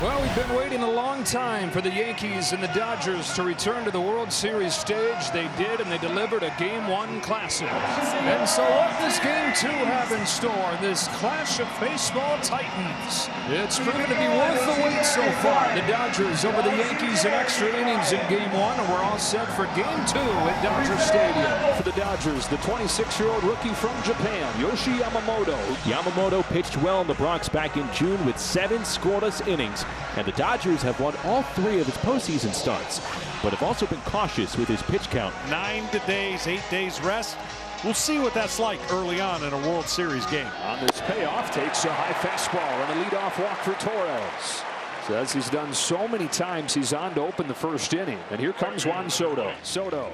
Well, we've been waiting a long time for the Yankees and the Dodgers to return to the World Series stage. They did, and they delivered a Game 1 classic. And so what does Game 2 have in store? This clash of baseball titans. It's proven to be worth the wait so far. The Dodgers over the Yankees in extra innings in Game 1, and we're all set for Game 2 at Dodger Stadium. For the Dodgers, the 26-year-old rookie from Japan, Yamamoto. Yamamoto pitched well in the Bronx back in June with 7 scoreless innings. And the Dodgers have won all 3 of his postseason starts, but have also been cautious with his pitch count. 9 days, 8 days rest. We'll see what that's like early on in a World Series game. On this payoff, takes a high fastball and a leadoff walk for Torres. So as he's done so many times, he's on to open the first inning. And here comes Juan Soto. Soto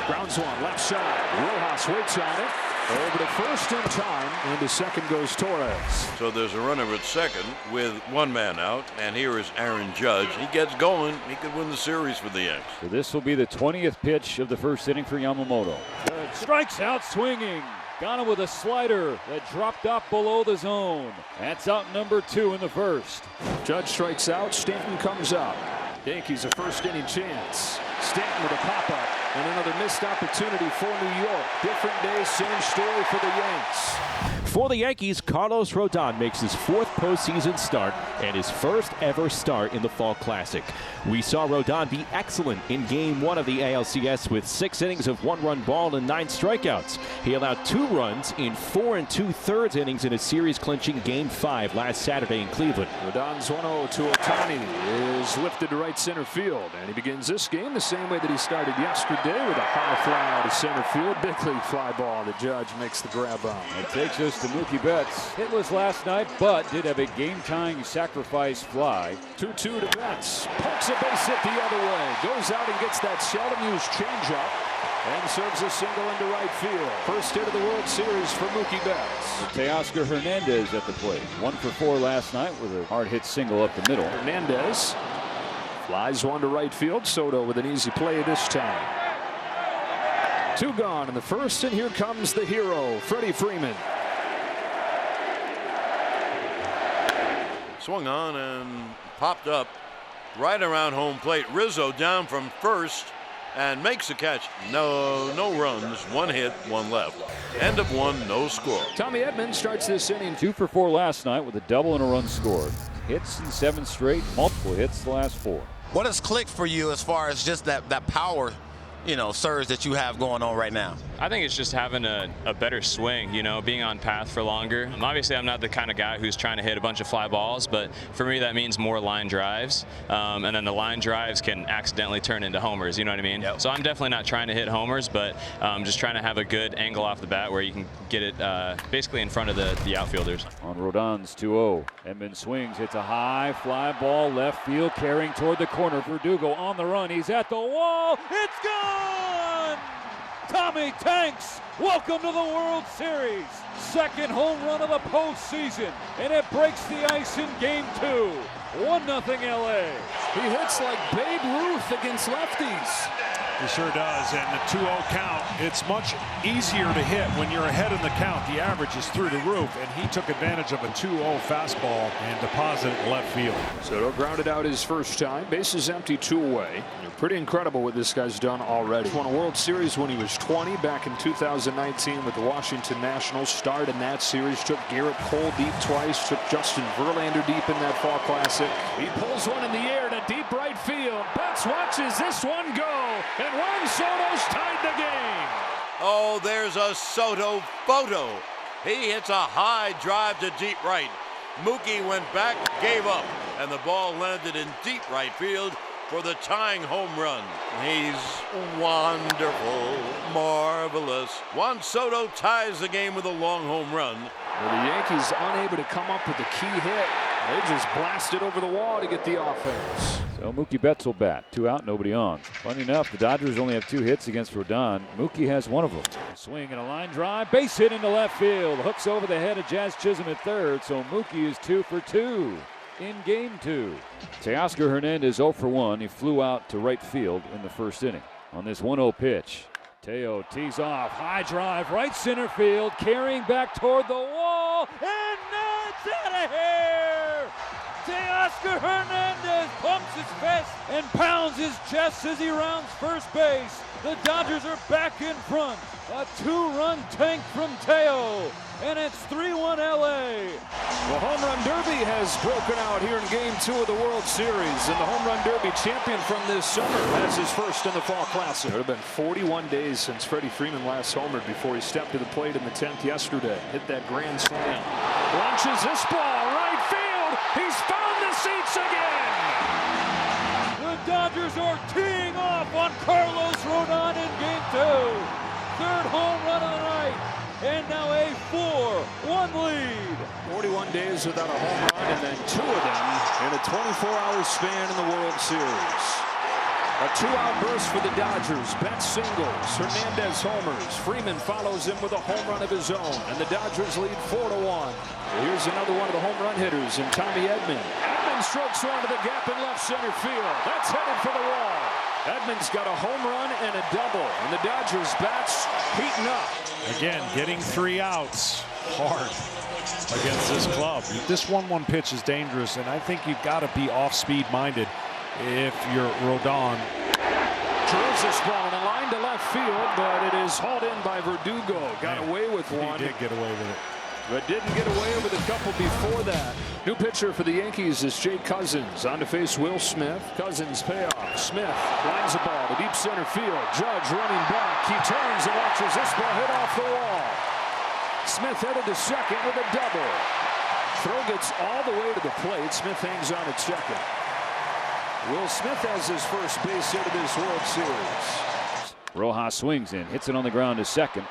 grounds one left side. Rojas waits on it. Over to first in time, and to second goes Torres. So there's a runner at second with 1 man out, and here is Aaron Judge. He gets going, he could win the series for the Yanks. So this will be the 20th pitch of the first inning for Yamamoto. Strikes out swinging. Got him with a slider that dropped up below the zone. That's out number 2 in the first. Judge strikes out. Stanton comes up. Yankees a first inning chance. Stanton with a pop-up and another missed opportunity for New York. Different day, same story for the Yanks. For the Yankees, Carlos Rodon makes his 4th postseason start and his first ever start in the Fall Classic. We saw Rodon be excellent in Game 1 of the ALCS with 6 innings of 1-run ball and 9 strikeouts. He allowed 2 runs in 4 2/3 innings in a series-clinching Game 5 last Saturday in Cleveland. Rodon's 1-0 to Ohtani is lifted to right center field, and he begins this game the same way that he started yesterday with a high fly out of center field. Big league fly ball. The Judge makes the grab on. It takes us to Mookie Betts. Hitless last night, but did have a game-tying sacrifice fly. 2-2 to Betts. Pokes a base hit the other way. Goes out and gets that seldom-used changeup and serves a single into right field. First hit of the World Series for Mookie Betts. Teoscar Hernandez at the plate. 1 for 4 last night with a hard-hit single up the middle. Hernandez flies one to right field. Soto with an easy play this time. 2 gone in the first, and here comes the hero, Freddie Freeman. Swung on and popped up right around home plate. Rizzo down from first and makes the catch. No runs, 1 hit, 1 left. End of 1, no score. Tommy Edman starts this inning. 2 for 4 last night with a double and a run scored. Hits in 7 straight, multiple hits the last 4. What has clicked for you as far as just that power, surge that you have going on right now? I think it's just having a better swing, being on path for longer. Obviously, I'm not the kind of guy who's trying to hit a bunch of fly balls, but for me, that means more line drives. And then the line drives can accidentally turn into homers, you know what I mean? Yep. So I'm definitely not trying to hit homers, but just trying to have a good angle off the bat where you can get it basically in front of the outfielders. On Rodon's 2-0. Edman swings, hits a high fly ball left field, carrying toward the corner. Verdugo on the run. He's at the wall. It's gone! Tommy Tanks, welcome to the World Series. 2nd home run of the postseason, and it breaks the ice in Game 2. 1-0 LA. He hits like Babe Ruth against lefties. He sure does, and the 2-0 count, it's much easier to hit when you're ahead in the count. The average is through the roof, and he took advantage of a 2-0 fastball and deposited it left field. Soto grounded out his first time. Bases empty, 2 away. Pretty incredible what this guy's done already. Won a World Series when he was 20 back in 2019 with the Washington Nationals. Starred in that series, took Garrett Cole deep twice, took Justin Verlander deep in that Fall Classic. He pulls one in the air to deep right field. Betts watches this one go, and Juan Soto's tied the game. Oh, there's a Soto photo. He hits a high drive to deep right. Mookie went back, gave up, and the ball landed in deep right field for the tying home run. He's wonderful, marvelous. Juan Soto ties the game with a long home run. Well, the Yankees unable to come up with the key hit. They just blasted over the wall to get the offense. So Mookie Betts will bat. 2 out, nobody on. Funny enough, the Dodgers only have 2 hits against Rodon. Mookie has 1 of them. Swing and a line drive. Base hit into left field. Hooks over the head of Jazz Chisholm at third. So Mookie is 2 for 2 in Game 2. Teoscar Hernandez 0 for 1. He flew out to right field in the first inning. On this 1-0 pitch, Teo tees off. High drive, right center field. Carrying back toward the wall. And it's out of here! Teoscar Teoscar Hernandez pumps his fist and pounds his chest as he rounds first base. The Dodgers are back in front. A 2-run tank from Teo, and it's 3-1 LA. The Home Run Derby has broken out here in Game 2 of the World Series, and the Home Run Derby champion from this summer has his first in the Fall Classic. It would have been 41 days since Freddie Freeman last homered before he stepped to the plate in the 10th yesterday. Hit that grand slam. Launches this ball right field. He's found the seats again. The Dodgers are teeing off on Carlos Rodon in Game 2. Third home run of the night, and now a 4-1 lead. 41 days without a home run, and then 2 of them in a 24-hour span in the World Series. A 2-out burst for the Dodgers. Betts singles, Hernandez homers. Freeman follows him with a home run of his own, and the Dodgers lead 4-1. Here's another one of the home run hitters in Tommy Edman. Edman strokes one to the gap in left center field. That's headed for the wall. Edman's got a home run and a double, and the Dodgers bats heating up. Again, getting 3 outs hard against this club. This 1-1 pitch is dangerous, and I think you've got to be off-speed minded if you're Rodon. Drills this ball in a line to left field, but it is hauled in by Verdugo. Got away with one. He did get away with it. But didn't get away with a couple before that. New pitcher for the Yankees is Jake Cousins. On to face Will Smith. Cousins payoff. Smith lines the ball to deep center field. Judge running back. He turns and watches this ball hit off the wall. Smith headed to second with a double. Throw gets all the way to the plate. Smith hangs on at second. Will Smith has his first base hit of this World Series. Rojas swings in, hits it on the ground to second.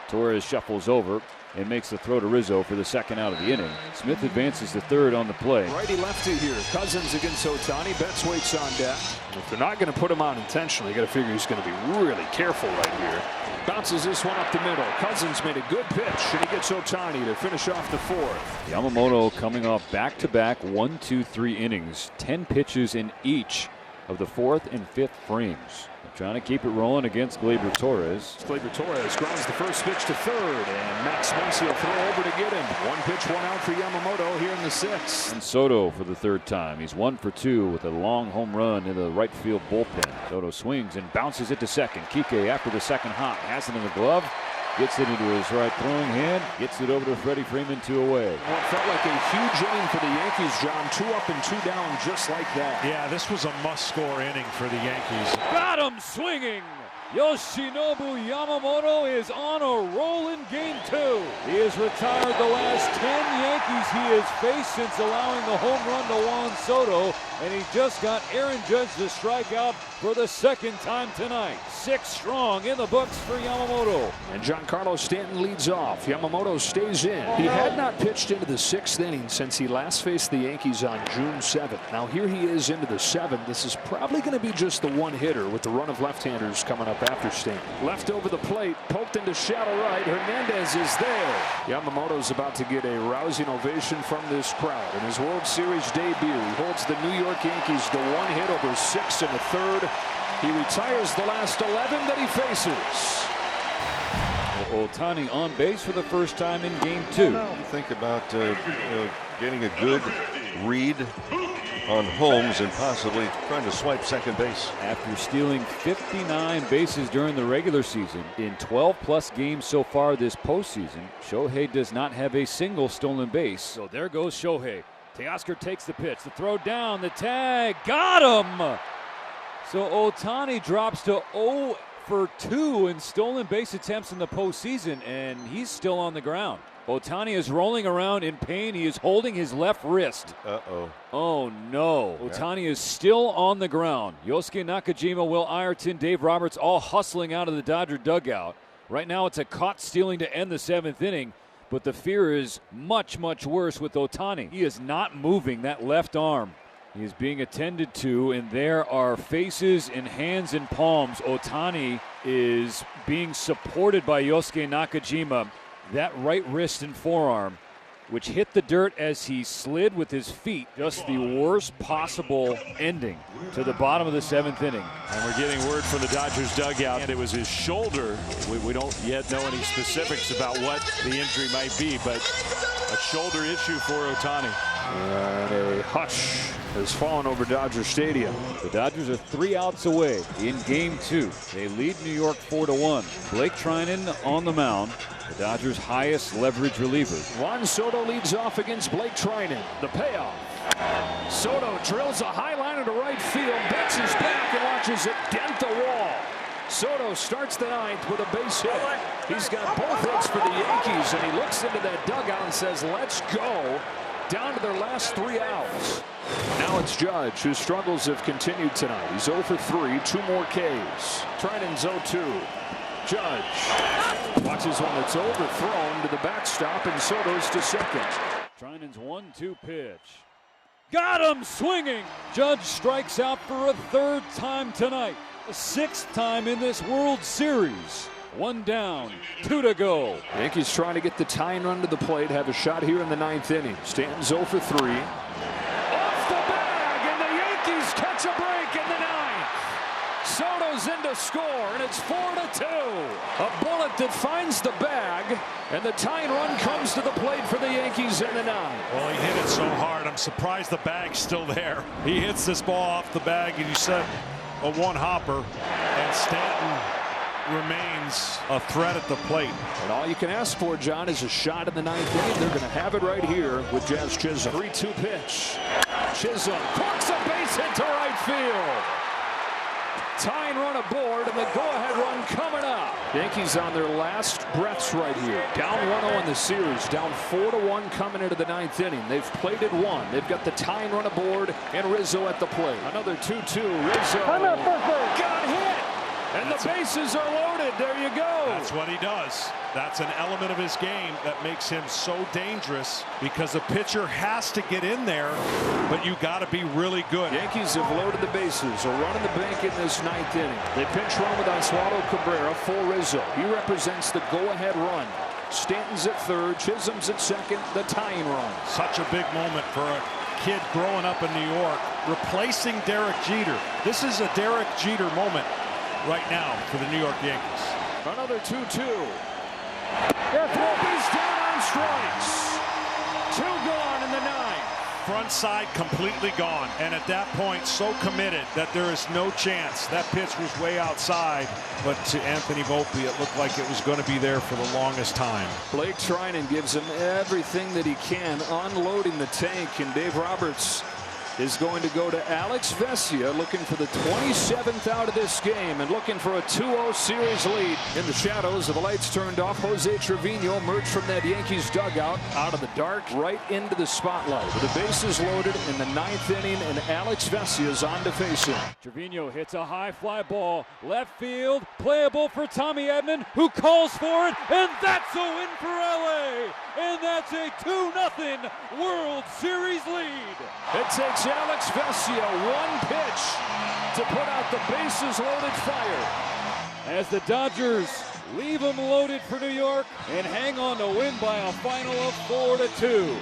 Torres shuffles over and makes the throw to Rizzo for the second out of the inning. Smith advances to third on the play. Righty-lefty here. Cousins against Ohtani. Betts waits on deck. If they're not going to put him on intentionally, you got to figure he's going to be really careful right here. Bounces this one up the middle. Cousins made a good pitch, and he gets Ohtani to finish off the 4th. Yamamoto coming off back-to-back 1, 2, 3 innings. 10 pitches in each of the 4th and 5th frames. Trying to keep it rolling against Gleyber Torres. Gleyber Torres grounds the first pitch to third, and Max Muncy will throw over to get him. 1 pitch, 1 out for Yamamoto here in the 6th. And Soto for the 3rd time. He's 1 for 2 with a long home run in the right field bullpen. Soto swings and bounces it to second. Kike after the second hop has it in the glove. Gets it into his right throwing hand. Gets it over to Freddie Freeman, 2 away. Well, it felt like a huge inning for the Yankees, John. 2 up and 2 down just like that. Yeah, this was a must-score inning for the Yankees. Got him swinging. Yoshinobu Yamamoto is on a roll in Game 2. He has retired the last 10 Yankees he has faced since allowing the home run to Juan Soto, and he just got Aaron Judge to strike out for the 2nd time tonight. 6 strong in the books for Yamamoto. And Giancarlo Stanton leads off. Yamamoto stays in. He had not pitched into the 6th inning since he last faced the Yankees on June 7th. Now here he is into the 7th. This is probably going to be just the one hitter with the run of left-handers coming up after Stanton. Left over the plate, poked into shallow right. Hernandez is there. Yamamoto's about to get a rousing ovation from this crowd. In his World Series debut, he holds the New York Yankees to 1 hit over 6 in the 3rd. He retires the last 11 that he faces. Ohtani on base for the first time in Game 2. Think about getting a good read on Holmes and possibly trying to swipe second base. After stealing 59 bases during the regular season, in 12-plus games so far this postseason, Shohei does not have a single stolen base. So there goes Shohei. Teoscar takes the pitch, the throw down, the tag, got him! So Ohtani drops to 0 for 2 in stolen base attempts in the postseason, and he's still on the ground. Ohtani is rolling around in pain. He is holding his left wrist. Oh, no. Ohtani is still on the ground. Yosuke Nakajima, Will Ireton, Dave Roberts all hustling out of the Dodger dugout. Right now it's a caught stealing to end the 7th inning, but the fear is much, much worse with Ohtani. He is not moving that left arm. He is being attended to, and there are faces and hands and palms. Ohtani is being supported by Yosuke Nakajima. That right wrist and forearm, which hit the dirt as he slid with his feet. Just the worst possible ending to the bottom of the 7th inning. And we're getting word from the Dodgers dugout, and it was his shoulder. We don't yet know any specifics about what the injury might be, but a shoulder issue for Ohtani. And a hush has fallen over Dodger Stadium. The Dodgers are 3 outs away in Game 2. They lead New York 4-1. Blake Treinen on the mound, the Dodgers' highest leverage reliever. Juan Soto leads off against Blake Treinen. The payoff. Soto drills a high line into right field, bets his back and watches it dent the wall. Soto starts the 9th with a base hit. He's got both hits for the Yankees, and he looks into that dugout and says, let's go. Down to their last 3 outs. Now it's Judge, whose struggles have continued tonight. He's 0 for 3, 2 more Ks. Treinen's 0-2. Judge watches one that's overthrown to the backstop, and Soto's to second. Treinen's 1-2 pitch. Got him swinging. Judge strikes out for a 3rd time tonight. The 6th time in this World Series. 1 down, 2 to go. Yankees trying to get the tying run to the plate, have a shot here in the 9th inning. Stanton's 0 for 3. Off the bag, and the Yankees catch a break in the 9th. Soto's in to score, and it's 4-2. A bullet that finds the bag, and the tying run comes to the plate for the Yankees in the 9th. Well, he hit it so hard, I'm surprised the bag's still there. He hits this ball off the bag, and you said a one-hopper, and Stanton remains a threat at the plate. And all you can ask for, John, is a shot in the 9th inning. They're going to have it right here with Jazz Chisholm. 3-2 pitch. Chisholm corks a base hit to right field. Tying run aboard, and the go-ahead run coming up. Yankees on their last breaths right here. Down 1-0 in the series. Down 4-1 coming into the 9th inning. They've plated 1. They've got the tying run aboard, and Rizzo at the plate. Another 2-2. Rizzo got hit. And the bases are loaded. There you go. That's what he does. That's an element of his game that makes him so dangerous, because the pitcher has to get in there, but you got to be really good. Yankees have loaded the bases. A run in the bank in this 9th inning. They pinch run with Oswaldo Cabrera for Rizzo. He represents the go-ahead run. Stanton's at 3rd. Chisholm's at 2nd. The tying run. Such a big moment for a kid growing up in New York, replacing Derek Jeter. This is a Derek Jeter moment right now for the New York Yankees. Another 2-2. He's down on strikes. 2 gone in the 9th. Front side completely gone, and at that point so committed that there is no chance. That pitch was way outside, but to Anthony Volpe it looked like it was going to be there for the longest time. Blake Treinen gives him everything that he can, unloading the tank, and Dave Roberts is going to go to Alex Vesia, looking for the 27th out of this game and looking for a 2-0 series lead. In the shadows of the lights turned off, Jose Trevino emerged from that Yankees dugout out of the dark right into the spotlight. With the bases loaded in the 9th inning, and Alex Vesia is on to face him. Trevino hits a high fly ball, left field, playable for Tommy Edman, who calls for it, and that's a win for LA. And that's a 2-0 World Series lead. It takes Alex Vesia 1 pitch to put out the bases loaded fire. As the Dodgers leave them loaded for New York and hang on to win by a final of 4-2.